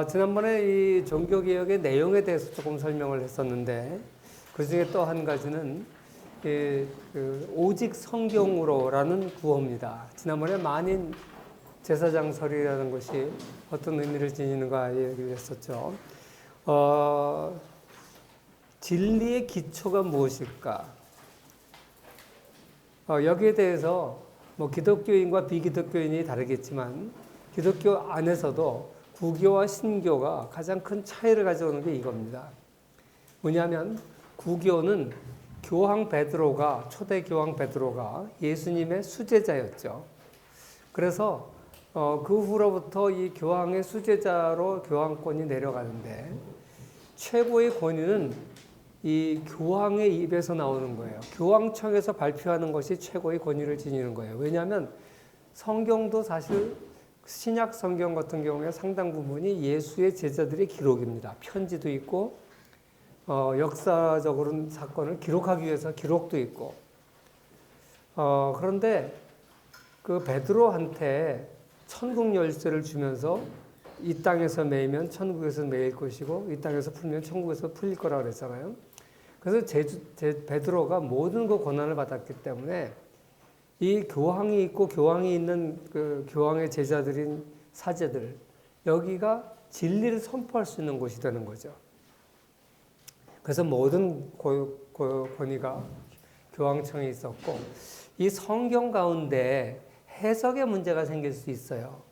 지난번에 이 종교개혁의 내용에 대해서 조금 설명을 했었는데, 그 중에 또 한 가지는 오직 성경으로라는 구호입니다. 지난번에 만인 제사장설이라는 것이 어떤 의미를 지니는가 얘기를 했었죠. 진리의 기초가 무엇일까? 여기에 대해서 뭐 기독교인과 비기독교인이 다르겠지만 기독교 안에서도 구교와 신교가 가장 큰 차이를 가져오는 게 이겁니다. 뭐냐면 구교는 초대 교황 베드로가 예수님의 수제자였죠. 그래서 그 후로부터 이 교황의 수제자로 교황권이 내려가는데 최고의 권위는 이 교황의 입에서 나오는 거예요. 교황청에서 발표하는 것이 최고의 권위를 지니는 거예요. 왜냐하면 성경도 사실 신약 성경 같은 경우에 상당 부분이 예수의 제자들의 기록입니다. 편지도 있고 역사적으로는 사건을 기록하기 위해서 기록도 있고 그런데 그 베드로한테 천국 열쇠를 주면서 이 땅에서 매이면 천국에서 매일 것이고 이 땅에서 풀면 천국에서 풀릴 거라고 그랬잖아요. 그래서 베드로가 모든 그 권한을 받았기 때문에 이 교황이 있고 교황이 있는 그 교황의 제자들인 사제들, 여기가 진리를 선포할 수 있는 곳이 되는 거죠. 그래서 모든 권위가 교황청에 있었고, 이 성경 가운데 해석의 문제가 생길 수 있어요.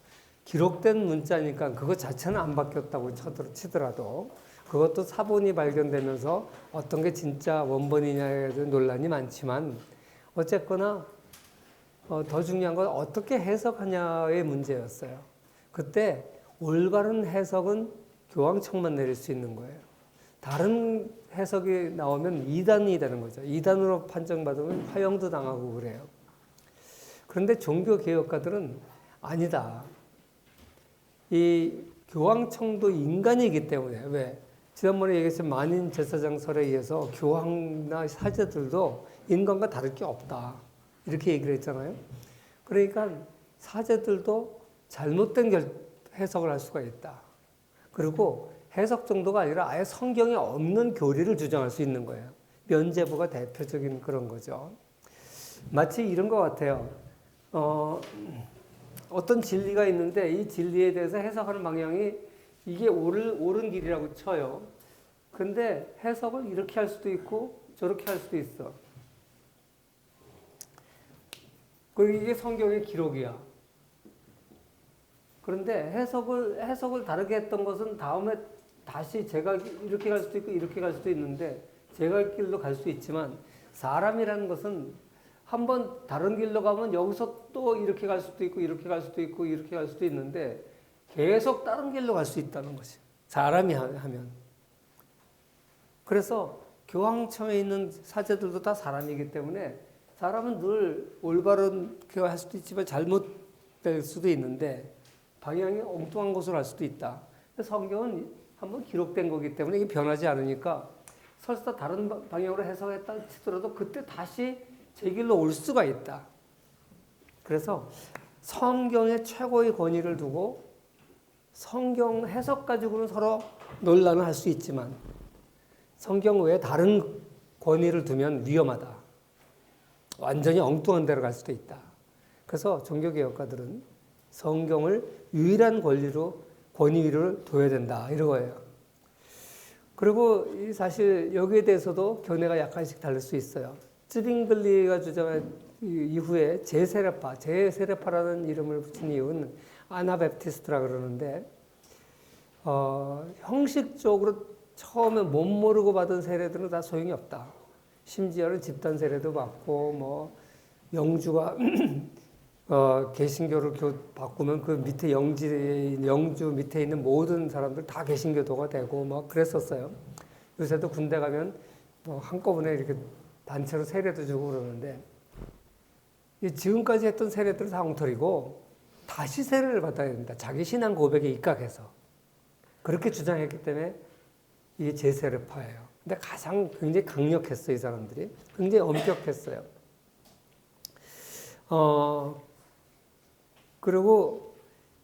기록된 문자니까 그것 자체는 안 바뀌었다고 치더라도 그것도 사본이 발견되면서 어떤 게 진짜 원본이냐에 대한 논란이 많지만 어쨌거나 더 중요한 건 어떻게 해석하냐의 문제였어요. 그때 올바른 해석은 교황청만 내릴 수 있는 거예요. 다른 해석이 나오면 이단이 되는 거죠. 이단으로 판정받으면 화형도 당하고 그래요. 그런데 종교개혁가들은 아니다. 이 교황청도 인간이기 때문에, 왜? 지난번에 얘기했던 만인 제사장설에 의해서 교황이나 사제들도 인간과 다를 게 없다. 이렇게 얘기를 했잖아요. 그러니까 사제들도 잘못된 해석을 할 수가 있다. 그리고 해석 정도가 아니라 아예 성경에 없는 교리를 주장할 수 있는 거예요. 면죄부가 대표적인 그런 거죠. 마치 이런 것 같아요. 어떤 진리가 있는데 이 진리에 대해서 해석하는 방향이 이게 옳은 길이라고 쳐요. 근데 해석을 이렇게 할 수도 있고 저렇게 할 수도 있어. 그리고 이게 성경의 기록이야. 그런데 해석을 다르게 했던 것은 다음에 다시 제가 이렇게 갈 수도 있고 이렇게 갈 수도 있는데 제가 갈 길로 갈 수 있지만 사람이라는 것은 한번 다른 길로 가면 여기서 또 이렇게 갈 수도 있고 이렇게 갈 수도 있고 이렇게 갈 수도 있는데 계속 다른 길로 갈 수 있다는 것이 사람이 하면. 그래서 교황청에 있는 사제들도 다 사람이기 때문에 사람은 늘 올바르게 할 수도 있지만 잘못될 수도 있는데 방향이 엉뚱한 것으로 할 수도 있다. 성경은 한번 기록된 거기 때문에 이게 변하지 않으니까 설사 다른 방향으로 해석했다 치더라도 그때 다시 제 길로 올 수가 있다. 그래서 성경의 최고의 권위를 두고 성경 해석 가지고는 서로 논란을 할 수 있지만 성경 외에 다른 권위를 두면 위험하다. 완전히 엉뚱한 데로 갈 수도 있다. 그래서 종교개혁가들은 성경을 유일한 권위를 둬야 된다. 이거예요. 그리고 사실 여기에 대해서도 견해가 약간씩 다를 수 있어요. 쯔빙글리가 주장한 이후에 제세례파라는 이름을 붙인 이유는 아나베프티스트라 그러는데 형식적으로 처음에 못 모르고 받은 세례들은 다 소용이 없다. 심지어는 집단 세례도 받고 뭐 영주가 개신교를 바꾸면 그 밑에 영주 밑에 있는 모든 사람들 다 개신교도가 되고 막 그랬었어요. 요새도 군대 가면 뭐 한꺼번에 이렇게 단체로 세례도 주고 그러는데 지금까지 했던 세례들은 다 엉터리고 다시 세례를 받아야 된다. 자기 신앙 고백에 입각해서. 그렇게 주장했기 때문에 이게 제세례파예요. 근데 굉장히 강력했어요, 이 사람들이. 굉장히 엄격했어요. 그리고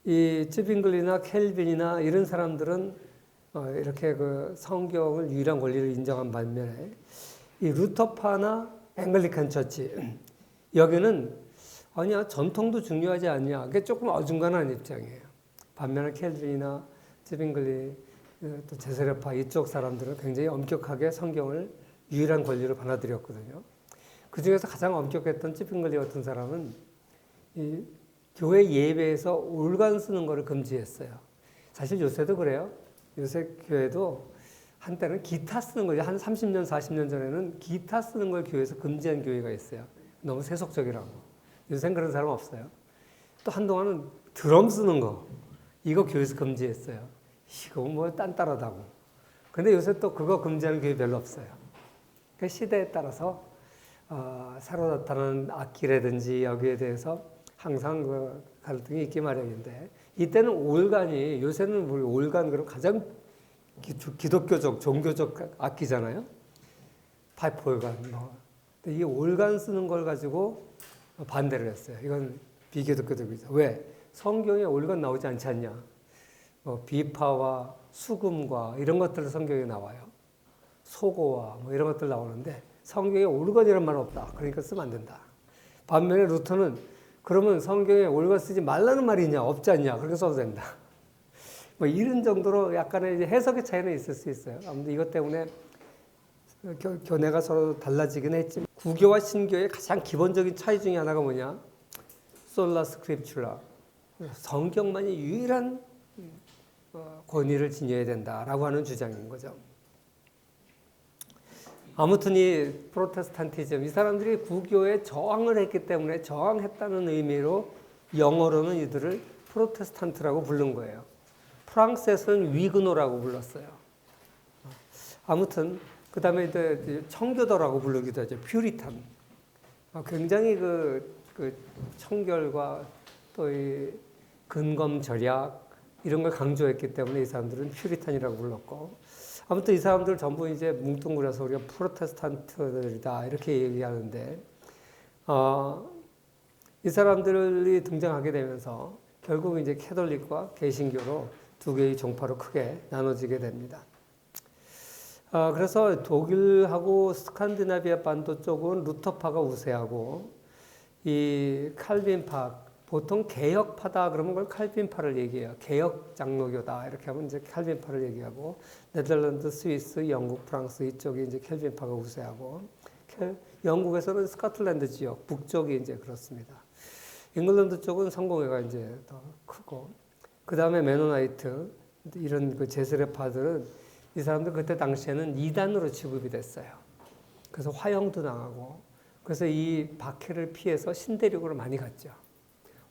이 쯔빙글리나 켈빈이나 이런 사람들은 이렇게 그 성경을 유일한 권리를 인정한 반면에 이 루터파나 앵글리칸 처치 여기는 아니야 전통도 중요하지 않냐. 그게 조금 어중간한 입장이에요. 반면에 켈빈이나 쯔빙글리 또 제세례파 이쪽 사람들은 굉장히 엄격하게 성경을 유일한 권리로 받아들였거든요. 그 중에서 가장 엄격했던 쯔빙글리 같은 사람은 이 교회 예배에서 올간 쓰는 거를 금지했어요. 사실 요새도 그래요. 요새 교회도 한때는 기타 쓰는 거죠. 한 30년, 40년 전에는 기타 쓰는 걸 교회에서 금지한 교회가 있어요. 너무 세속적이라고. 요새는 그런 사람 없어요. 또 한동안은 드럼 쓰는 거, 이거 교회에서 금지했어요. 이거 뭐 딴따라다고. 근데 요새 또 그거 금지하는 교회 별로 없어요. 그 시대에 따라서 새로 나타나는 악기라든지 여기에 대해서 항상 그 갈등이 있기 마련인데 이때는 올간이 요새는 우리 올간 그럼 가장 기독교적 종교적 악기잖아요. 파이프 올간 뭐. 근데 이 올간 쓰는 걸 가지고 반대를 했어요. 이건 비기독교적이죠. 왜? 성경에 올간 나오지 않지 않냐? 비파와 수금과 이런 것들 성경에 나와요. 소고와 뭐 이런 것들 나오는데 성경에 올간이라는 말은 없다. 그러니까 쓰면 안 된다. 반면에 루터는 그러면 성경에 올간 쓰지 말라는 말이 있냐? 없지 않냐? 그렇게 써도 된다. 뭐 이런 정도로 약간의 이제 해석의 차이는 있을 수 있어요. 아무튼 이것 때문에 교내가 서로 달라지긴 했지만 구교와 신교의 가장 기본적인 차이 중에 하나가 뭐냐? 솔라 스크립츄라. 성경만이 유일한 권위를 지녀야 된다라고 하는 주장인 거죠. 아무튼 이 프로테스탄티즘, 이 사람들이 구교에 저항을 했기 때문에 저항했다는 의미로 영어로는 이들을 프로테스탄트라고 부른 거예요. 프랑스에서는 위그노라고 불렀어요. 아무튼 그 다음에 이제 청교도라고 부르기도 하죠. 퓨리탄. 굉장히 그 청결과 또 이 근검 절약 이런 걸 강조했기 때문에 이 사람들은 퓨리탄이라고 불렀고, 아무튼 이 사람들 전부 이제 뭉뚱그려서 우리가 프로테스탄트들이다 이렇게 얘기하는데, 이 사람들이 등장하게 되면서 결국 이제 캐톨릭과 개신교로 두 개의 종파로 크게 나눠지게 됩니다. 그래서 독일하고 스칸디나비아 반도 쪽은 루터파가 우세하고, 이 칼빈파, 보통 개혁파다 그러면 그걸 칼빈파를 얘기해요. 개혁 장로교다 이렇게 하면 이제 칼빈파를 얘기하고, 네덜란드, 스위스, 영국, 프랑스 이쪽이 이제 켈빈파가 우세하고, 영국에서는 스코틀랜드 지역 북쪽이 이제 그렇습니다. 잉글랜드 쪽은 성공회가 이제 더 크고, 그 다음에 메노나이트 이런 그 제스레파들은 이 사람들 그때 당시에는 이단으로 취급이 됐어요. 그래서 화형도 당하고, 그래서 이 박해를 피해서 신대륙으로 많이 갔죠.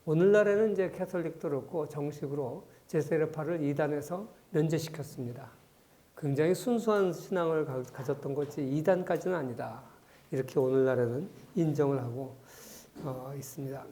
오늘날에는 이제 캐톨릭도 그렇고 정식으로 제세례파를 이단에서 면제시켰습니다. 굉장히 순수한 신앙을 가졌던 거지 이단까지는 아니다. 이렇게 오늘날에는 인정을 하고 있습니다.